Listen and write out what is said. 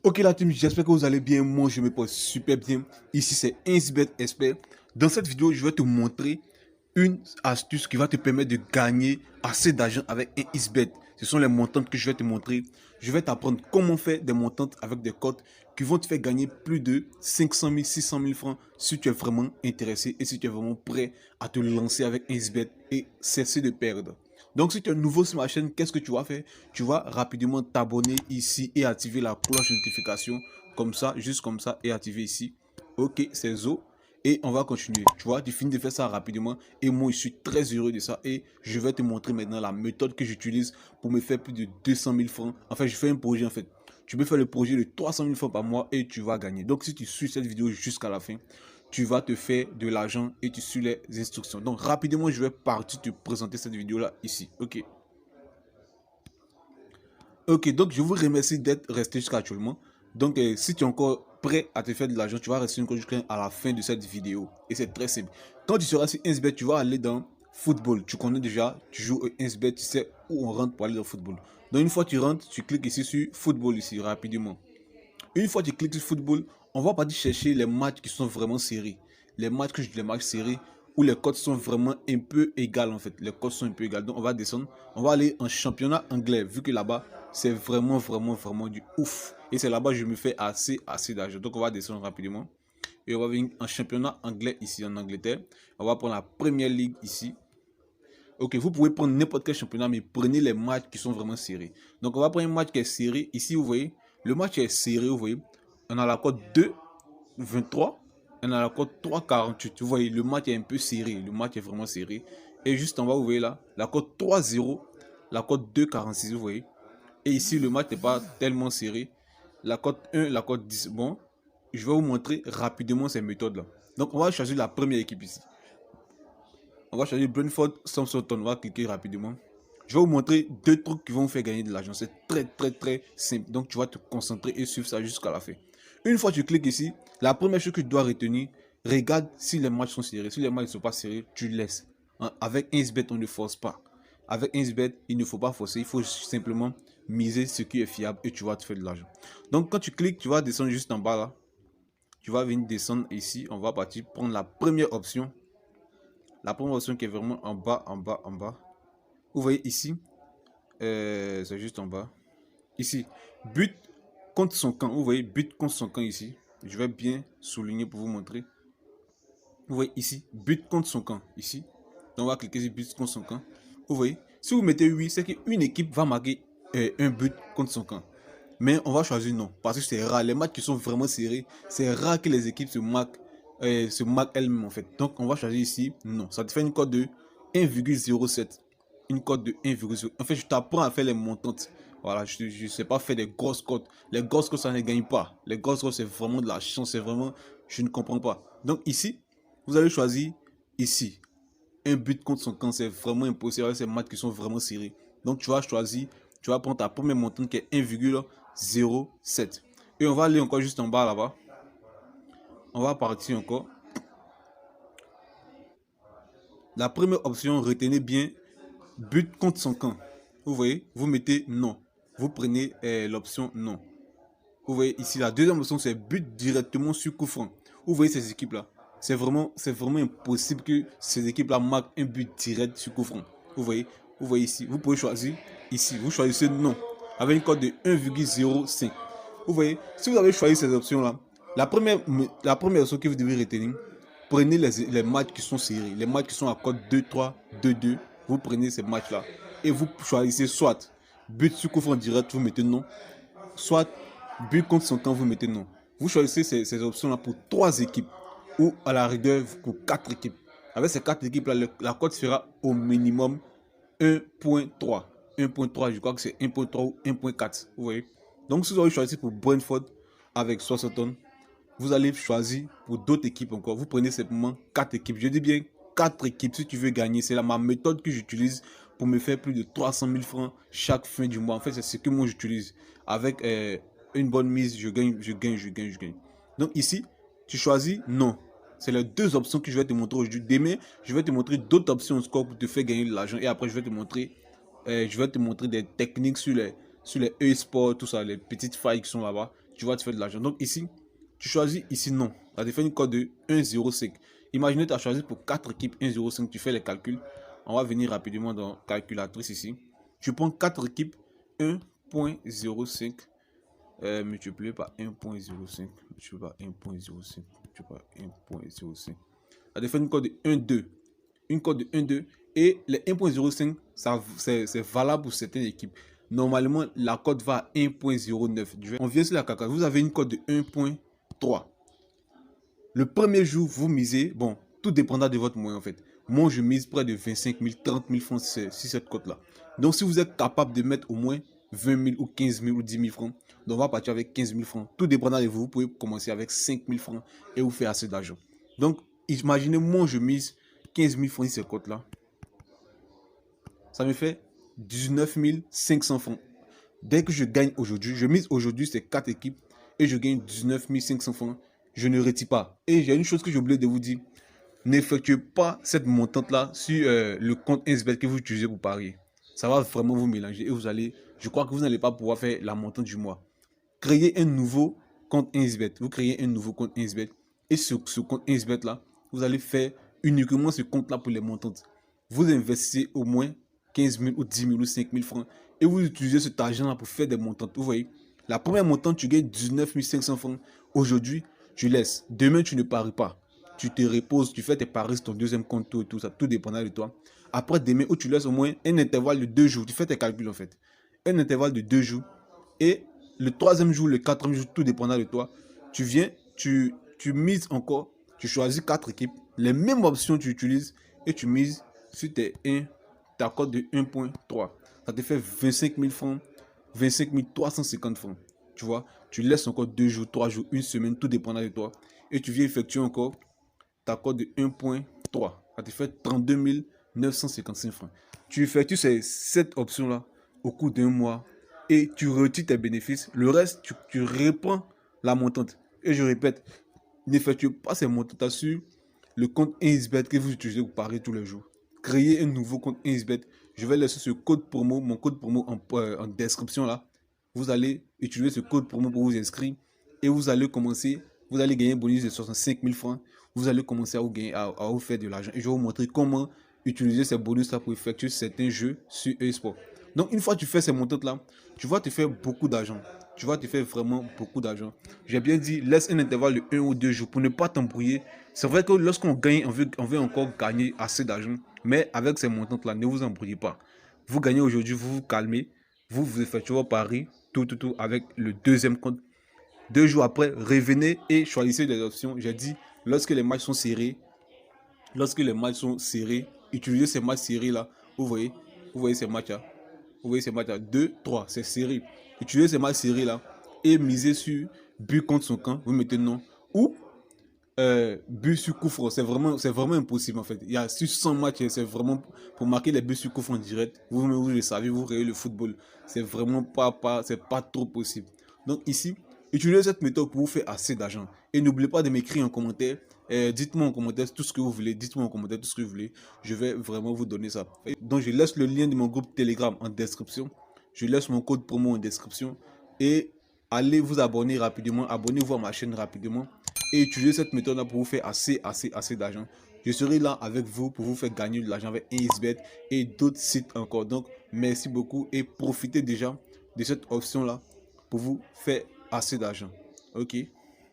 Ok la team, j'espère que vous allez bien, moi je me porte super bien. Ici c'est 1xBet Expert. Dans cette vidéo, je vais te montrer une astuce qui va te permettre de gagner assez d'argent avec 1xBet. Ce sont les montantes que je vais te montrer. Je vais t'apprendre comment faire des montantes avec des cotes qui vont te faire gagner plus de 500 000, 600 000 francs si tu es vraiment intéressé et si tu es vraiment prêt à te lancer avec 1xBet et cesser de perdre. Donc si tu es nouveau sur ma chaîne, qu'est-ce que tu vas faire? Tu vas rapidement t'abonner ici et activer la cloche de notification comme ça, juste comme ça, et activer ici. Ok, c'est Zo. Et on va continuer. Tu vois, tu finis de faire ça rapidement. Et moi, je suis très heureux de ça. Et je vais te montrer maintenant la méthode que j'utilise pour me faire plus de 200 000 francs. Enfin, je fais un projet en fait. Tu peux faire le projet de 300 000 francs par mois et tu vas gagner. Donc, si tu suis cette vidéo jusqu'à la fin, tu vas te faire de l'argent et tu suis les instructions. Donc, rapidement, je vais partir te présenter cette vidéo-là ici. Ok. Ok, donc je vous remercie d'être resté jusqu'à actuellement. Donc, si tu es encore prêt à te faire de l'argent, tu vas rester encore jusqu'à la fin de cette vidéo. Et c'est très simple. Quand tu seras sur 1xBet, tu vas aller dans football. Tu connais déjà, tu joues au 1xBet, tu sais où on rentre pour aller dans football. Donc, une fois que tu rentres, tu cliques ici sur football, ici, rapidement. Une fois que tu cliques sur football, on va partir chercher les matchs qui sont vraiment serrés. Les matchs que je dis les matchs serrés où les cotes sont vraiment un peu égales en fait. Les cotes sont un peu égales. Donc on va descendre. On va aller en championnat anglais vu que là-bas c'est vraiment du ouf. Et c'est là-bas que je me fais assez d'argent. Donc on va descendre rapidement. Et on va venir en championnat anglais ici en Angleterre. On va prendre la première ligue ici. Ok, vous pouvez prendre n'importe quel championnat, mais prenez les matchs qui sont vraiment serrés. Donc, on va prendre un match qui est serré. Ici, vous voyez, le match est serré, vous voyez. On a la cote 2,23. On a la cote 3,48. Vous voyez, le match est un peu serré. Le match est vraiment serré. Et juste en bas, vous voyez là, la cote 3,0. La cote 2,46, vous voyez. Et ici, le match n'est pas tellement serré. La cote 1, la cote 10. Bon, je vais vous montrer rapidement ces méthodes-là. Donc, on va choisir la première équipe ici. On va choisir Brentford Southampton. On va cliquer rapidement. Je vais vous montrer deux trucs qui vont vous faire gagner de l'argent. C'est très simple. Donc tu vas te concentrer et suivre ça jusqu'à la fin. Une fois que tu cliques ici, la première chose que tu dois retenir, regarde si les matchs sont serrés. Si les matchs ne sont pas serrés, tu laisses. Avec 1xBet, on ne force pas. Avec 1xBet, il ne faut pas forcer. Il faut simplement miser ce qui est fiable et tu vas te faire de l'argent. Donc quand tu cliques, tu vas descendre juste en bas là. Tu vas venir descendre ici. On va partir prendre la première option. La première option qui est vraiment en bas. Vous voyez ici, c'est juste en bas. Ici, but contre son camp. Vous voyez, but contre son camp ici. Je vais bien souligner pour vous montrer. Vous voyez ici, but contre son camp. Ici. Donc on va cliquer sur but contre son camp. Vous voyez, si vous mettez 8, c'est qu'une équipe va marquer un but contre son camp. Mais on va choisir non. Parce que c'est rare. Les matchs qui sont vraiment serrés, c'est rare que les équipes se marquent elles-mêmes en fait. Donc on va choisir ici non. Ça te fait une cote de 1,07. Une cote de 1,0. En fait, je t'apprends à faire les montantes. Voilà, je ne sais pas faire des grosses cotes. Les grosses cotes, ça ne gagne pas. Les grosses cotes, c'est vraiment de la chance. C'est vraiment, je ne comprends pas. Donc ici, vous allez choisir ici. Un but contre son camp, c'est vraiment impossible avec ces matchs qui sont vraiment serrés. Donc tu vas choisir, tu vas prendre ta première montante qui est 1,07. Et on va aller encore juste en bas là-bas. On va partir encore. La première option, retenez bien but contre son camp. Vous voyez, vous mettez non. Vous prenez l'option non. Vous voyez ici, la deuxième option, c'est but directement sur coup franc. Vous voyez ces équipes-là. C'est vraiment impossible que ces équipes-là marquent un but direct sur coup franc. Vous voyez ici. Vous pouvez choisir ici. Vous choisissez non. Avec une cote de 1,05. Vous voyez, si vous avez choisi ces options-là, la première option que vous devez retenir, prenez les matchs qui sont serrés. Les matchs qui sont à cote 2-3, 2-2. Vous prenez ces matchs-là. Et vous choisissez soit but sur coup franc direct, vous mettez non. Soit but contre son camp, vous mettez non. Vous choisissez ces options-là pour 3 équipes ou à la rigueur pour 4 équipes. Avec ces 4 équipes-là, la cote sera au minimum 1,3. 1,3, je crois que c'est 1,3 ou 1,4. Vous voyez. Donc, si vous avez choisi pour Brentford avec Southampton, vous allez choisir pour d'autres équipes encore. Vous prenez simplement 4 équipes. Je dis bien 4 équipes si tu veux gagner. C'est ma méthode que j'utilise pour me faire plus de 300 000 francs chaque fin du mois. En fait, c'est ce que moi j'utilise. Avec une bonne mise, je gagne. Donc ici, tu choisis non. C'est les deux options que je vais te montrer aujourd'hui. Demain, je vais te montrer d'autres options au score pour te faire gagner de l'argent. Et après, je vais te montrer des techniques sur les e-sports, tout ça, les petites failles qui sont là-bas. tu vas te faire de l'argent. Donc ici, tu choisis ici non. Ça te fait une cote de 1,05. Imaginez tu as choisi pour 4 équipes 1,05. Tu fais les calculs. On va venir rapidement dans calculatrice ici. Tu prends 4 équipes 1,05 multiplié par 1,05. Multiplié par 1,05. Multiplié par 1,05. Ça te fait une cote de 1,2. Une cote de 1,2. Et les 1,05, c'est valable pour certaines équipes. Normalement, la cote va à 1,09. On vient sur la calculatrice. Vous avez une cote de 1,3. Le premier jour, vous misez, bon, tout dépendra de votre moyen en fait. Moi, je mise près de 25 000, 30 000 francs sur cette cote-là. Donc, si vous êtes capable de mettre au moins 20 000 ou 15 000 ou 10 000 francs, donc on va partir avec 15 000 francs. Tout dépendra de vous. Vous pouvez commencer avec 5 000 francs et vous faire assez d'argent. Donc, imaginez, moi, je mise 15 000 francs sur cette cote-là. Ça me fait 19 500 francs. Dès que je gagne aujourd'hui, je mise aujourd'hui ces 4 équipes et je gagne 19 500 francs. Je ne retire pas. Et j'ai une chose que j'ai oublié de vous dire. N'effectuez pas cette montante-là sur le compte 1xBet que vous utilisez pour parier. Ça va vraiment vous mélanger et vous allez, je crois que vous n'allez pas pouvoir faire la montante du mois. Créez un nouveau compte 1xBet. Vous créez un nouveau compte 1xBet et sur ce compte 1xBet-là, vous allez faire uniquement ce compte-là pour les montantes. Vous investissez au moins 15 000 ou 10 000 ou 5 000 francs et vous utilisez cet argent-là pour faire des montantes. Vous voyez, la première montante, tu gagnes 19 500 francs. Aujourd'hui, tu laisses. Demain, tu ne paries pas. Tu te reposes, tu fais tes paris sur ton deuxième compte, tout ça, tout dépendant de toi. Après, demain, où tu laisses au moins un intervalle de 2 jours. Tu fais tes calculs en fait. Un intervalle de 2 jours. Et le troisième jour, le quatrième jour, tout dépendant de toi. Tu viens, tu mises encore. Tu choisis 4 équipes. Les mêmes options tu utilises et tu mises sur ta cote de 1,3. Ça te fait 25 000 francs. 25 350 francs. Tu vois, tu laisses encore 2 jours, 3 jours, une semaine, tout dépendant de toi. Et tu viens effectuer encore ta cote de 1,3. Ça te fait 32 955 francs. Tu effectues cette option-là au cours d'un mois et tu retires tes bénéfices. Le reste, tu reprends la montante. Et je répète, n'effectuez pas ces montantes sur le compte 1xBet que vous utilisez pour parier tous les jours. Créez un nouveau compte 1xBet. Je vais laisser ce code promo, mon code promo en description là. Vous allez utiliser ce code promo pour vous inscrire et vous allez commencer, vous allez gagner un bonus de 65 000 francs. Vous allez commencer à vous faire de l'argent. Et je vais vous montrer comment utiliser ces bonus là pour effectuer certains jeux sur eSport. Donc une fois que tu fais ces montantes là, tu vas te faire beaucoup d'argent. Tu vas te faire vraiment beaucoup d'argent. J'ai bien dit, laisse un intervalle de 1 ou 2 jours pour ne pas t'embrouiller. C'est vrai que lorsqu'on gagne, on veut encore gagner assez d'argent. Mais avec ces montantes-là, ne vous embrouillez pas. Vous gagnez aujourd'hui, vous vous calmez. Vous effectuez vos paris, tout avec le deuxième compte. 2 jours après, revenez et choisissez des options. J'ai dit, lorsque les matchs sont serrés, utilisez ces matchs serrés là. Vous voyez ces matchs là. Vous voyez ces matchs là. 2, 3, c'est serré. Utilisez ces matchs serrés là et misez sur but contre son camp. Vous mettez non. Ou but sur coup franc. C'est vraiment impossible en fait. Il y a 600 matchs, c'est vraiment pour marquer les buts sur coup franc direct. Vous le savez, vous regardez le football. C'est vraiment c'est pas trop possible. Donc ici, utilisez cette méthode pour vous faire assez d'argent. Et n'oubliez pas de m'écrire en commentaire. Dites-moi en commentaire tout ce que vous voulez. Dites-moi en commentaire tout ce que vous voulez. Je vais vraiment vous donner ça. Donc je laisse le lien de mon groupe Telegram en description. Je laisse mon code promo en description. Et allez vous abonner rapidement. Abonnez-vous à ma chaîne rapidement. Et utilisez cette méthode-là pour vous faire assez d'argent. Je serai là avec vous pour vous faire gagner de l'argent avec 1xBet et d'autres sites encore. Donc, merci beaucoup et profitez déjà de cette option-là pour vous faire assez d'argent. Ok?